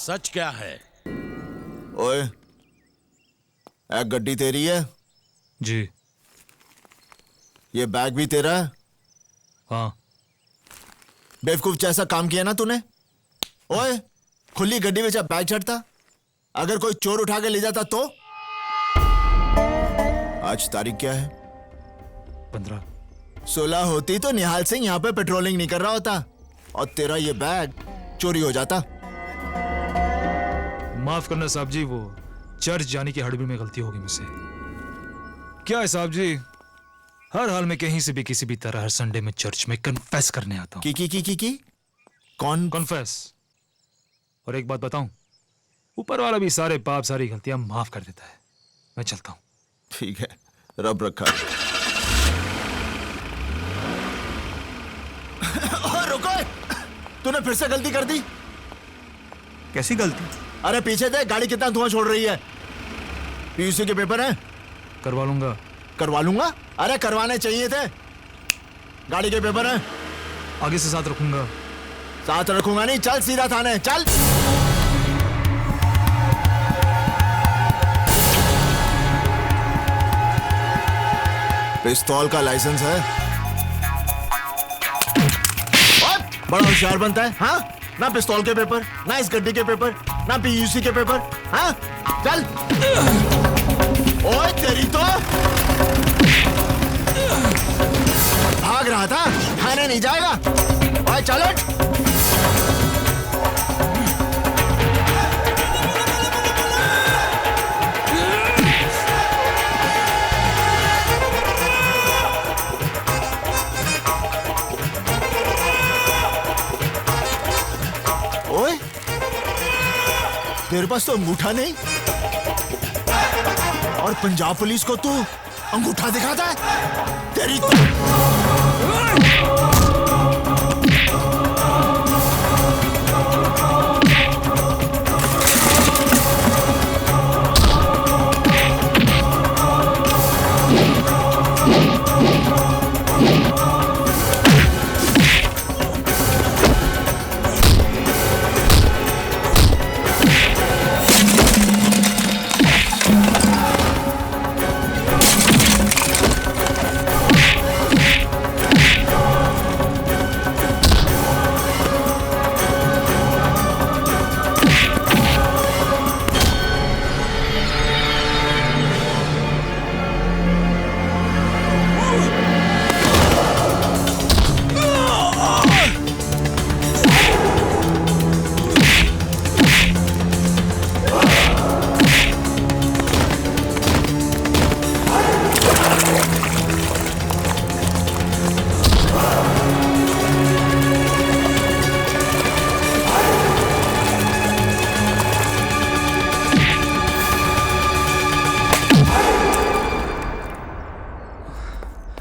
सच क्या है? ओए, एक गड्डी तेरी है? जी। ये बैग भी तेरा है? हाँ। बेवकूफ जैसा काम किया ना तूने। ओए, खुली गड्डी में जब बैग चढ़ता, अगर कोई चोर उठा के ले जाता तो? आज तारीख क्या है? 15। 16 होती तो निहाल सिंह यहाँ पे पेट्रोलिंग नहीं कर रहा होता और तेरा ये बैग चोरी हो जाता। माफ करना साहब जी, वो चर्च जाने की हड़बड़ी में गलती होगी मुझसे। क्या है साहब जी, हर हाल में कहीं से भी किसी भी तरह हर संडे में चर्च में कन्फेस करने आता हूँ। की कौन? कन्फेस। और एक बात बताऊं, ऊपर वाला भी सारे पाप सारी गलतियां माफ कर देता है। मैं चलता हूं। ठीक है, रब रखा। और रुको, तूने फिर से गलती कर दी। कैसी गलती? अरे पीछे देख, गाड़ी कितना धुआं छोड़ रही है। पीयूसी के पेपर हैं? करवा लूंगा। करवा लूंगा? अरे करवाने चाहिए थे। गाड़ी के पेपर हैं? आगे से साथ रखूंगा। साथ रखूंगा नहीं, चल सीधा थाने चल। पिस्तौल का लाइसेंस है? बड़ा होशियार बनता है, हाँ? ना पिस्तौल के पेपर, ना इस गड्डी के पेपर, ना पीयूसी के पेपर, हाँ? चल। ओए तेरी तो भाग रहा था, थाने नहीं जाएगा। ओए चलो। ओए, तेरे पास तो अंगूठा नहीं और पंजाब पुलिस को तू अंगूठा दिखाता है? तेरी तो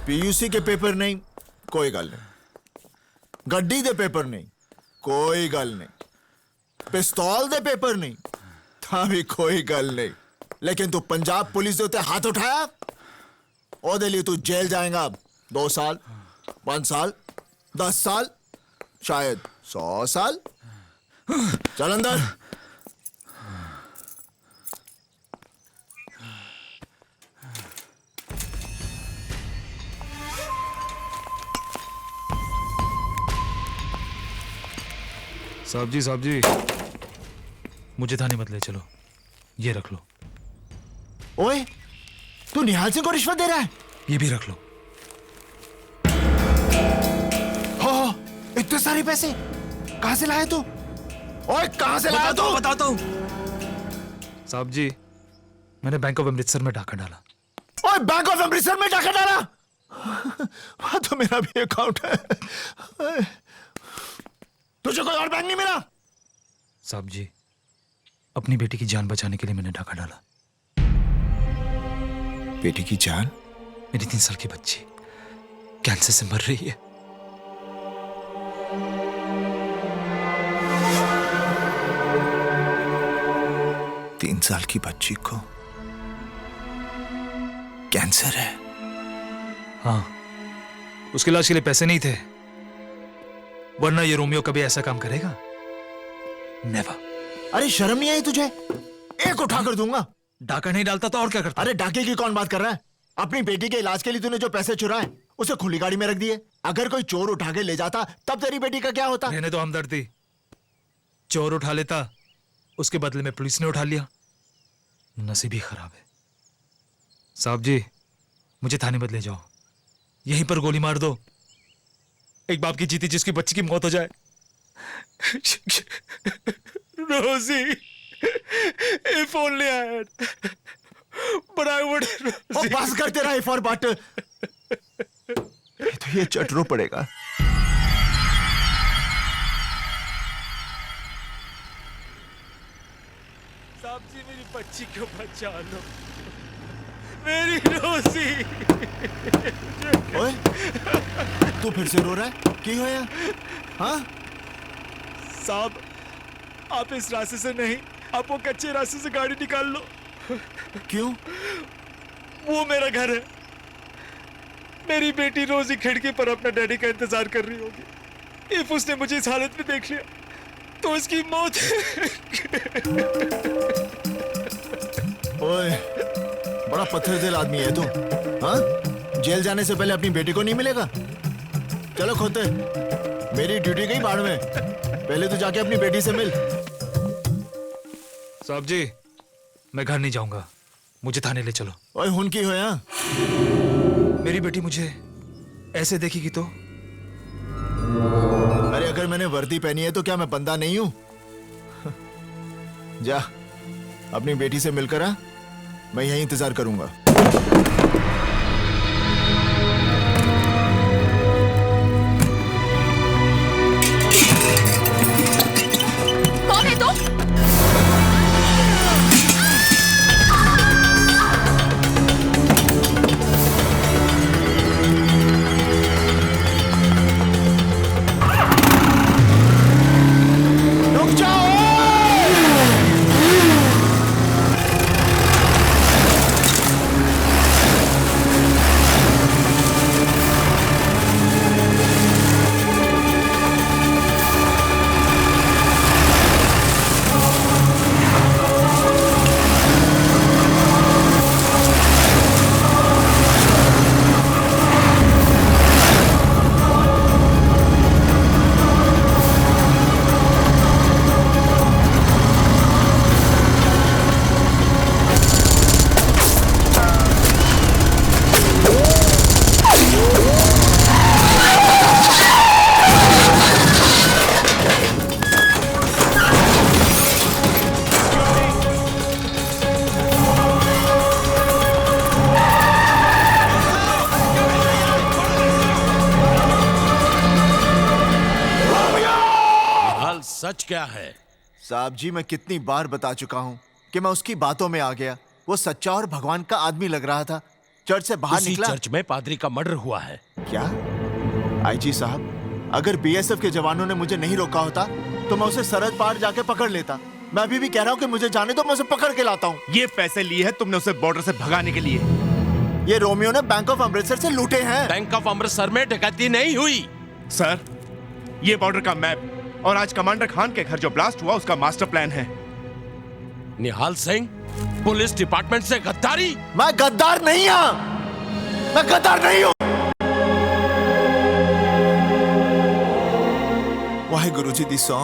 पीयूसी के पेपर नहीं, कोई गल नहीं। गड्डी दे पेपर नहीं, कोई गल नहीं। पिस्तौल दे पेपर नहीं, था भी कोई गल नहीं। लेकिन तू पंजाब पुलिस दे उत्ते हाथ उठाया, ओदे लिए तू जेल जाएगा। 2 साल, 5 साल, 10 साल, शायद 100 साल। चल अंदर। साहब जी, मुझे थाने मत ले चलो, ये रख लो। ओए, तू निहाल सिंह को रिश्वत दे रहा है? ये भी रख लो। हो, इतने सारे पैसे कहां से लाए तू? ओए कहां से लाया तू? बताता हूं। साहब जी, मैंने बैंक ऑफ अमृतसर में डाका डाला। ओए बैंक ऑफ अमृतसर में डाका डाला? वहां तो मेरा भी अकाउंट है। तुझे कोई और बैंक नहीं मिला? साहब जी, अपनी बेटी की जान बचाने के लिए मैंने डाका डाला। बेटी की जान? मेरी 3 साल की बच्ची कैंसर से मर रही है। 3 साल की बच्ची को कैंसर है? हाँ, उसके इलाज के लिए पैसे नहीं थे, वरना ये रोमियो कभी ऐसा काम करेगा? नेवर। अरे शर्म नहीं आई तुझे? एक उठा कर दूंगा। डाका नहीं डालता तो और क्या करता? अरे डाके की कौन बात कर रहा है? अपनी बेटी के इलाज के लिए तूने जो पैसे चुराए उसे खुली गाड़ी में रख दिए। अगर कोई चोर उठा के ले जाता तब तेरी बेटी का क्या होता? रहने तो हमदर्दी। चोर उठा लेता, उसके बदले में पुलिस ने उठा लिया। नसीब ही खराब है। साहब जी, मुझे थाने में ले जाओ, यहीं पर गोली मार दो। एक बाप की जीती जिसकी बच्ची की मौत हो जाए। रोजी, if only I had, but I would. ओ बस कर तेरा if और but। तो ये चटरो पड़ेगा। साहब जी, मेरी बच्ची को बचा लो, मेरी रोजी। ओए, तू फिर से रो रहा है? की होया? हाँ? साहब, आप इस रास्ते से नहीं, आप वो कच्चे रास्ते से गाड़ी निकाल लो। क्यों? वो मेरा घर है। मेरी बेटी रोजी खिड़की पर अपना डैडी का इंतजार कर रही होगी। इफ उसने मुझे इस हालत में देख लिया तो उसकी मौत। ओए, बड़ा पत्थर दिल आदमी है तू। हाँ? जेल जाने से पहले अपनी बेटी को नहीं मिलेगा? चलो खोते, मेरी ड्यूटी गई बाढ़ में। पहले तो जाके अपनी बेटी से मिल। साहब जी, मैं घर नहीं जाऊंगा, मुझे थाने ले चलो। ओए हुन की होया? मेरी बेटी मुझे ऐसे देखेगी तो? अरे अगर मैंने वर्दी पहनी है तो क्या मैं बंदा नहीं हूं? जा, अपनी बेटी से मिलकर आ, मैं यहीं इंतजार करूंगा। कौन है तू? रुक जाओ! सच क्या है? साहब जी, मैं कितनी बार बता चुका हूं कि मैं उसकी बातों में आ गया। वो सच्चा और भगवान का आदमी लग रहा था। चर्च से बाहर उसी निकला। चर्च में पादरी का मर्डर हुआ है। क्या? आईजी साहब, अगर बीएसएफ के जवानों ने मुझे नहीं रोका होता तो मैं उसे सरहद पार जाके पकड़ लेता। मैं अभी भी कह रहा हूं कि मुझे जाने दो, मैं उसे पकड़ के लाता हूं। ये पैसे लिए हैं तुमने उसे बॉर्डर से भगाने के लिए? ये रोमियो ने बैंक ऑफ अमृतसर से लूटे हैं। बैंक ऑफ अमृतसर में डकैती नहीं हुई। सर, ये बॉर्डर का मैप और आज कमांडर खान के घर जो ब्लास्ट हुआ उसका मास्टर प्लान है। निहाल सिंह, पुलिस डिपार्टमेंट से गद्दारी? मैं गद्दार नहीं हूं, मैं गद्दार नहीं हूं। वाहे गुरुजी दी सौ,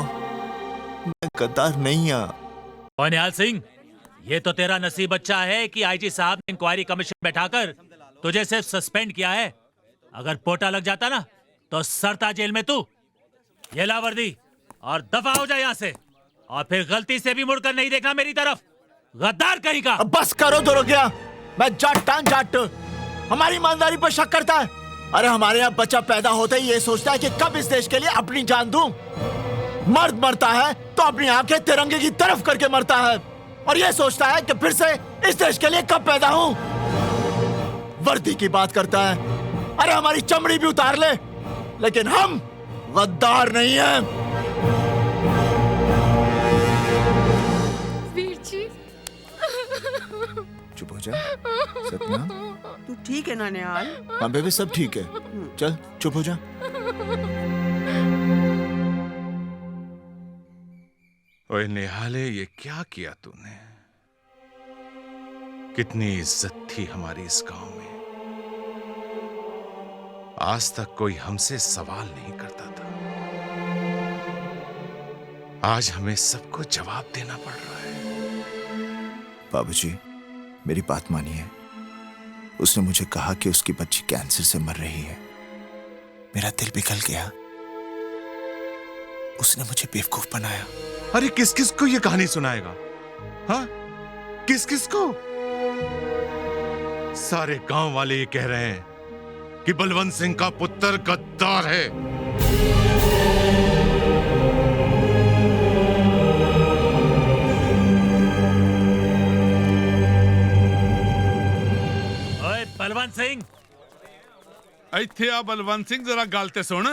मैं गद्दार नहीं हूं। और निहाल सिंह, ये तो तेरा नसीब अच्छा है कि आईजी साहब ने इंक्वायरी कमीशन बैठाकर तुझे सिर्फ सस्पेंड किया है। अगर पोटा लग जाता ना तो सरता जेल में तू। ये ला वर्दी और दफा हो जाए यहाँ से, और फिर गलती से भी मुड़कर नहीं देखना मेरी तरफ, गद्दार कहीं का। अब बस करो दरोगिया, मैं जाट हमारी ईमानदारी पर शक करता है। अरे हमारे यहाँ बच्चा पैदा होते ही ये सोचता है कि कब इस देश के लिए अपनी जान दूं। मर्द मरता है तो अपनी आंखें तिरंगे की तरफ करके मरता है, और ये सोचता है कि फिर से इस देश के लिए कब पैदा हूं। वर्दी की बात करता है, अरे हमारी चमड़ी भी उतार ले, लेकिन हम गद्दार नहीं हैं। वीर जी, चुप हो जा सपना। तू ठीक है ना निहाल? हाँ बेबी, सब ठीक है। चल चुप हो जा। ओए निहाले, ये क्या किया तूने? कितनी इज्जत थी हमारी इस गांव में। आज तक कोई हमसे सवाल नहीं करता था। आज हमें सबको जवाब देना पड़ रहा है। बाबूजी, मेरी बात मानिए। उसने मुझे कहा कि उसकी बच्ची कैंसर से मर रही है। मेरा दिल पिघल गया। उसने मुझे बेवकूफ बनाया। अरे किस किस को ये कहानी सुनाएगा? हाँ, किस किस को? सारे गांव वाले ये कह रहे हैं कि बलवंत सिंह का पुत्र गद्दार है। ओए बलवंत सिंह, ਇੱਥੇ ਆ ਬਲਵੰਤ ਸਿੰਘ, जरा ਗੱਲ ਤੇ ਸੁਣ।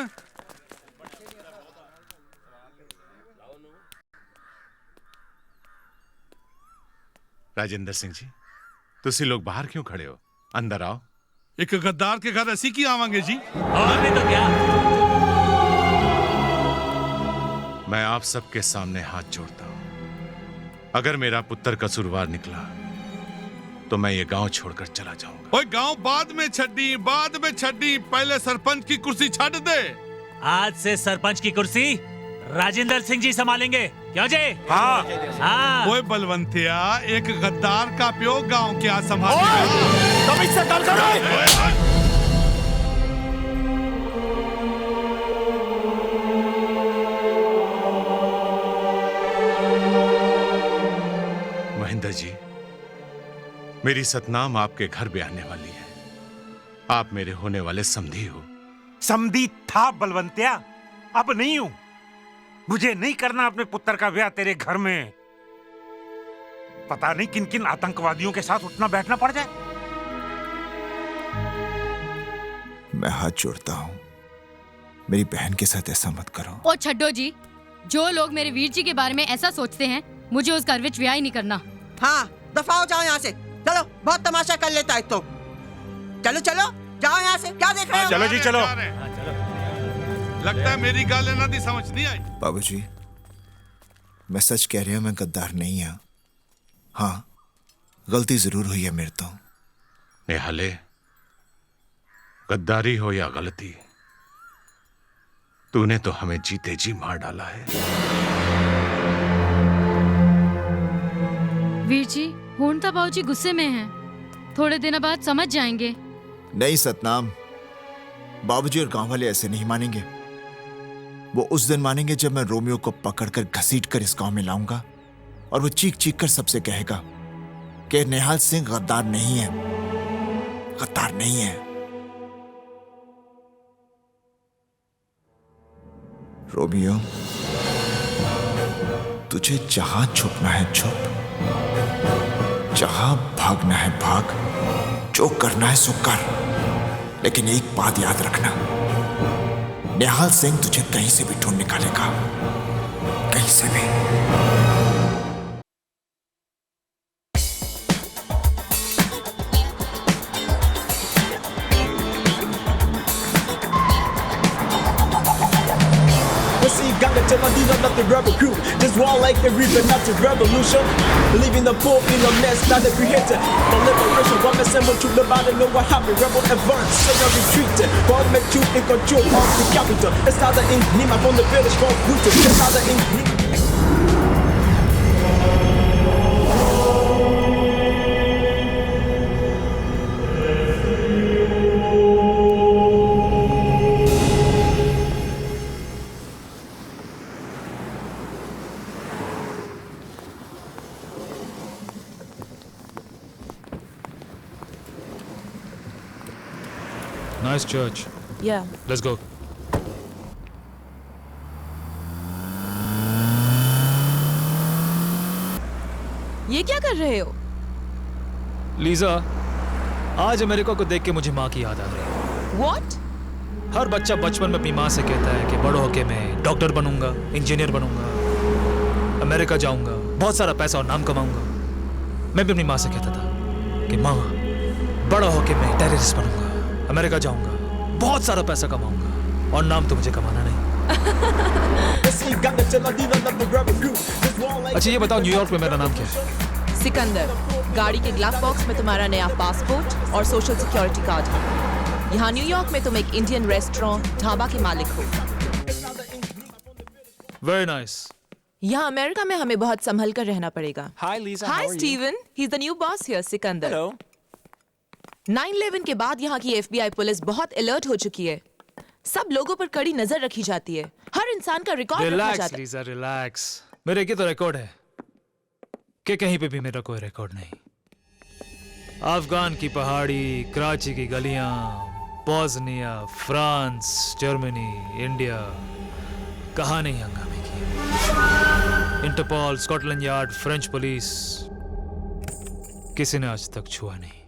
राजेंद्र सिंह जी, तुसी लोग बाहर क्यों खड़े हो? अंदर आओ। ਇੱਕ ਗੱਦਾਰ के घर ਅਸੀਂ ਕੀ ਆਵਾਂਗੇ जी? और नहीं तो क्या? मैं आप सबके सामने हाथ जोड़ता हूं। अगर मेरा पुत्र कसूरवार निकला तो मैं ये गांव छोड़कर चला जाऊंगा। ओए गांव बाद में छड्डी, बाद में छड्डी, पहले सरपंच की कुर्सी छड़ दे। आज से सरपंच की कुर्सी राजेंद्र सिंह जी संभालेंगे, क्यों जी? हाँ। हाँ। ओए बलवंतिया, एक गद्दार का प्यो गांव क्या संभालेगा? तुम इससे गल करो। महेंद्र जी, मेरी सतनाम आपके घर भी आने वाली है। आप मेरे होने वाले समधी हो। समधी था बलवंतिया, अब नहीं हूं। मुझे नहीं करना अपने पुत्र का ब्याह तेरे घर में। पता नहीं किन किन आतंकवादियों के साथ उठना बैठना पड़ जाए। मैं हाथ जोड़ता हूं, मेरी बहन के साथ ऐसा मत करो। ओ छड्डो जी, जो लोग मेरे वीर जी के बारे में ऐसा सोचते हैं, मुझे उस घर विच ब्याह ही नहीं करना। हाँ, दफा हो जाओ यहाँ से। चलो, बहुत तमाशा कर लेता है तो। चलो चलो, जाओ यहाँ से। क्या देख रहे हो? चलो जी, चलो। लगता है मेरी गाल ਇਹਨਾਂ ਦੀ समझ नहीं आई। बाबूजी, मैं सच कह रही हूं, मैं गद्दार नहीं हूं। हाँ, गलती जरूर हुई है मेरे तो। निहाले, गद्दारी हो या गलती, तूने तो हमें जीते जी मार डाला है। वीर जी, होनता बाबूजी गुस्से में हैं। थोड़े दिन बाद समझ जाएंगे। नहीं सतनाम, बाबूजी और गांव वाले ऐसे नहीं मानेंगे। वो उस दिन मानेंगे जब मैं रोमियो को पकड़कर घसीटकर इस गांव में लाऊंगा और वो चीख चीख कर सबसे कहेगा कि निहाल सिंह गद्दार नहीं है, गद्दार नहीं है। रोमियो, तुझे जहां छुपना है छुप, जहां भागना है भाग, जो करना है सो कर। लेकिन एक बात याद रखना, निहाल सिंह तुझे कहीं से भी ढूंढ निकालेगा, कहीं से भी। Ganga tell my dealer not the rebel crew. Just war like the reaper, not the revolution. Leaving the poor in a mess, not the creator. For liberation, one assemble to the body, know what happened. Rebel advance, say no retreat. God make you in control of the capital. It's not the ink, Nima from the village for Ruto. It's not the ink. Nice church. Yeah. Let's go. ये क्या कर रहे हो? Lisa, आज America को देख के मुझे माँ की याद आ रही है। What? हर बच्चा बचपन में अपनी माँ से कहता है कि बड़ो होके मैं डॉक्टर बनूंगा, इंजीनियर बनूंगा, अमेरिका जाऊंगा, बहुत सारा पैसा और नाम कमाऊंगा। मैं भी अपनी माँ से कहता था कि माँ, बड़ा होके मैं टेररिस्ट बनूंगा, अमेरिका जाऊंगा, बहुत सारा पैसा कमाऊंगा और नाम तो मुझे कमाना नहीं। अच्छा ये बताओ न्यूयॉर्क में मेरा नाम क्या है? सिकंदर, गाड़ी के ग्लव बॉक्स में तुम्हारा नया पासपोर्ट और सोशल सिक्योरिटी कार्ड है। यहाँ न्यूयॉर्क में तुम एक इंडियन रेस्टोरेंट ढाबा के मालिक हो। Very nice. यहाँ अमेरिका में हमें बहुत संभल कर रहना पड़ेगा। Hi Lisa, hi how are you? Steven, he is the new boss here Sikandar. Hello. 9/11 के बाद यहाँ की FBI पुलिस बहुत अलर्ट हो चुकी है। सब लोगों पर कड़ी नजर रखी जाती है। हर इंसान का रिकॉर्ड रखा रिलैक्स जाता है। Lisa, relax. मेरे की तो रिकॉर्ड है कि कहीं पे भी मेरा कोई रिकॉर्ड नहीं। अफगान की पहाड़ी, कराची की गलियां, बोस्निया, फ्रांस, जर्मनी, इंडिया, कहाँ नहीं हंगामे किए। Interpol, Scotland Yard, French police, किसी ने आज तक छुआ नहीं।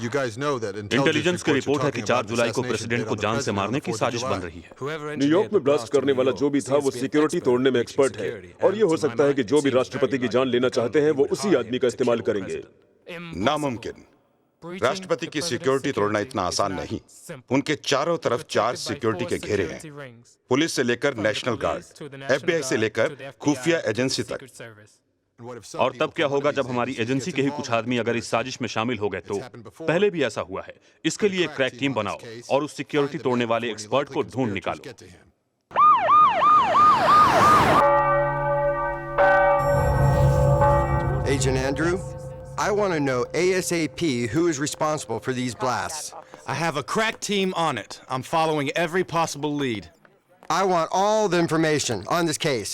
इंटेलिजेंस की रिपोर्ट है कि 4 जुलाई को प्रेसिडेंट को जान से मारने की साजिश बन रही है। न्यूयॉर्क में ब्लास्ट करने वाला जो भी था वो सिक्योरिटी तोड़ने में एक्सपर्ट है और ये हो सकता है कि जो भी राष्ट्रपति की जान लेना चाहते हैं वो उसी आदमी का इस्तेमाल करेंगे। नामुमकिन। राष्ट्रपति की सिक्योरिटी तोड़ना इतना आसान नहीं। उनके चारों तरफ 4 सिक्योरिटी के घेरे हैं, पुलिस से लेकर नेशनल गार्ड, FBI से लेकर खुफिया एजेंसी तक। और तब क्या होगा जब हमारी एजेंसी के ही कुछ आदमी अगर इस साजिश में शामिल हो गए तो? पहले भी ऐसा हुआ है। इसके लिए एक क्रैक टीम बनाओ और उस सिक्योरिटी तोड़ने वाले एक्सपर्ट को ढूंढ निकालो। Agent Andrew, I want to know ASAP who is responsible for these blasts. I have a crack team on it. I'm following every possible lead. I want all the information on this case.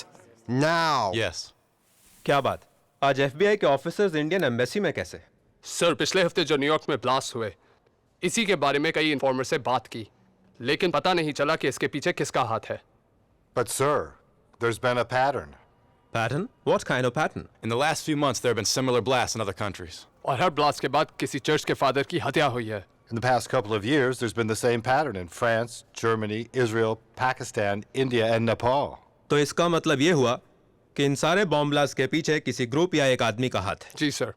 Now. Yes. क्या बात? आज FBI के officers Indian embassy में कैसे? Sir, पिछले हफ्ते जो New York में ब्लास्ट हुए, इसी के बारे में कई इन्फॉर्मर से बात की, लेकिन पता नहीं चला कि इसके पीछे किसका हाथ है। But sir, there's been a pattern. Pattern? What kind of pattern? In the last few months, there have been similar blasts in other countries. और हर ब्लास्ट के बाद किसी चर्च के फादर की हत्या हुई है। In the past couple of years, there's been the same pattern in France, Germany, Israel, Pakistan, India, and Nepal. तो इसका मतलब ये हुआ कि इन सारे बॉम्ब ब्लास्ट के पीछे किसी ग्रुप या एक आदमी का हाथ है। जी सर।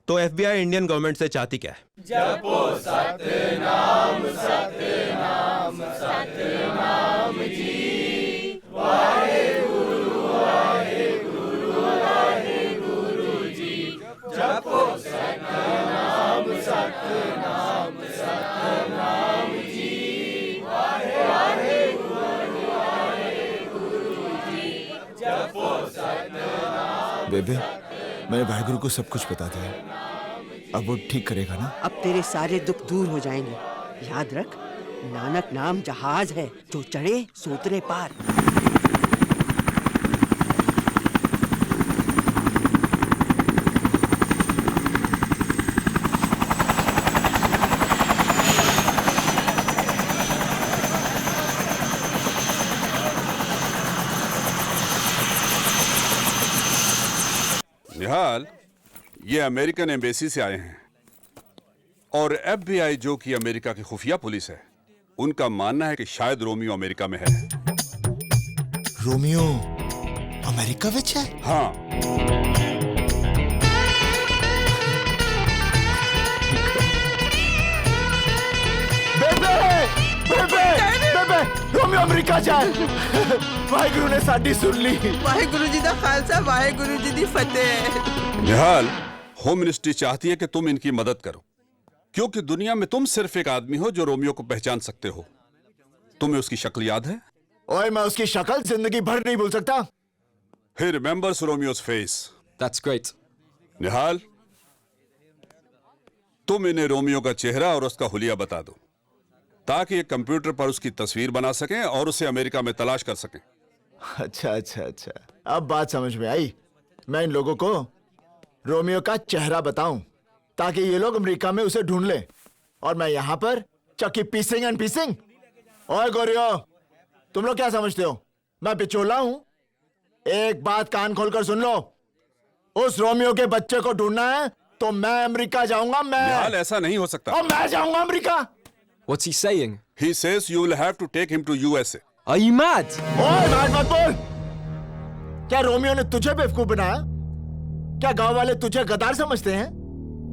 तो FBI इंडियन गवर्नमेंट से चाहती क्या है? जपो सतनाम सतनाम सतनाम जी, वाहेगुरु वाहेगुरु वाहेगुरु जी। जपो सतनाम सतनाम सतनाम जी, वाहेगुरु वाहेगुरु जी। जपो सतनाम। बेबे, मैंने वाहेगुरु को सब कुछ बता दिया। अब वो ठीक करेगा ना? अब तेरे सारे दुख दूर हो जाएंगे। याद रख, नानक नाम जहाज है, जो चढ़े सोतरे पार। निहाल, ये अमेरिकन एम्बेसी से आए हैं और FBI जो कि अमेरिका की खुफिया पुलिस है, उनका मानना है कि शायद रोमियो अमेरिका में है। रोमियो अमेरिका में है? हाँ। बेबे, बेबे, बेबे, रोमियो अमेरिका जाए वाहेगुरु ने साडी सुन ली वाहेगुरु जी दा खालसा वाहेगुरु जी दी फतेह। निहाल, होम मिनिस्ट्री चाहती है कि तुम इनकी मदद करो, क्योंकि दुनिया में तुम सिर्फ एक आदमी हो जो रोमियो को पहचान सकते हो। तुम्हें उसकी शक्ल याद है? ओए, मैं उसकी शक्ल जिंदगी भर नहीं भूल सकता। He remembers Romeo's face. That's great. निहाल, तुम इन्हें रोमियो का चेहरा और उसका हुलिया बता दो, ताकि ये कंप्यूटर पर उसकी तस्वीर बना सकें और उसे अमेरिका में तलाश कर सकें। अच्छा, अब बात समझ में आई। मैं इन लोगों को रोमियो का चेहरा बताऊं, ताकि ये लोग अमेरिका में उसे ढूंढ लें, और मैं यहां पर चक्की पीसिंग एंड पीसिंग। ओए गोरियो, तुम लोग क्या समझते हो मैं बिचौला हूं? एक बात कान खोलकर सुन लो, उस रोमियो के बच्चे को ढूंढना है तो मैं अमेरिका जाऊंगा। निहाल, ऐसा नहीं हो सकता। और मैं जाऊंगा America. What's he saying? He says you will have to take him to USA. Are you mad? ओए, मत बोल। क्या रोमियो ने तुझे बेवकूफ बनाया? क्या गांव वाले तुझे गद्दार समझते हैं?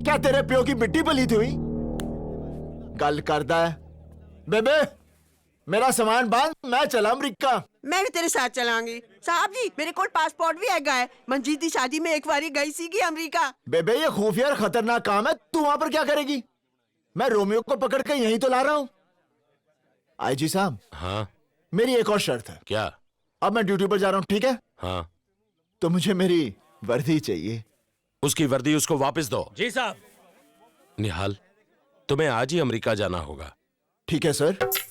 क्या तेरे प्यो की मिट्टी पलीती हुई? गल करदा है बेबे, मेरा सामान बांध, मैं चला अमरीका। मैं भी तेरे साथ चलांगी। साहब जी, मेरे को पासपोर्ट भी हैगा है। मंजीत दी शादी में एक बारी गई सी अमरीका। बेबे, ये खुफिया और खतरनाक काम है, तू वहां पर क्या करेगी? मैं रोमियो को पकड़ के यहीं तो ला रहा हूं। आईजी साहब, हाँ मेरी एक और शर्त है। क्या? अब मैं ड्यूटी पर जा रहा हूं, ठीक है? हाँ, तो मुझे मेरी वर्दी चाहिए। उसकी वर्दी उसको वापस दो। जी साहब। निहाल, तुम्हें आज ही अमेरिका जाना होगा। ठीक है सर।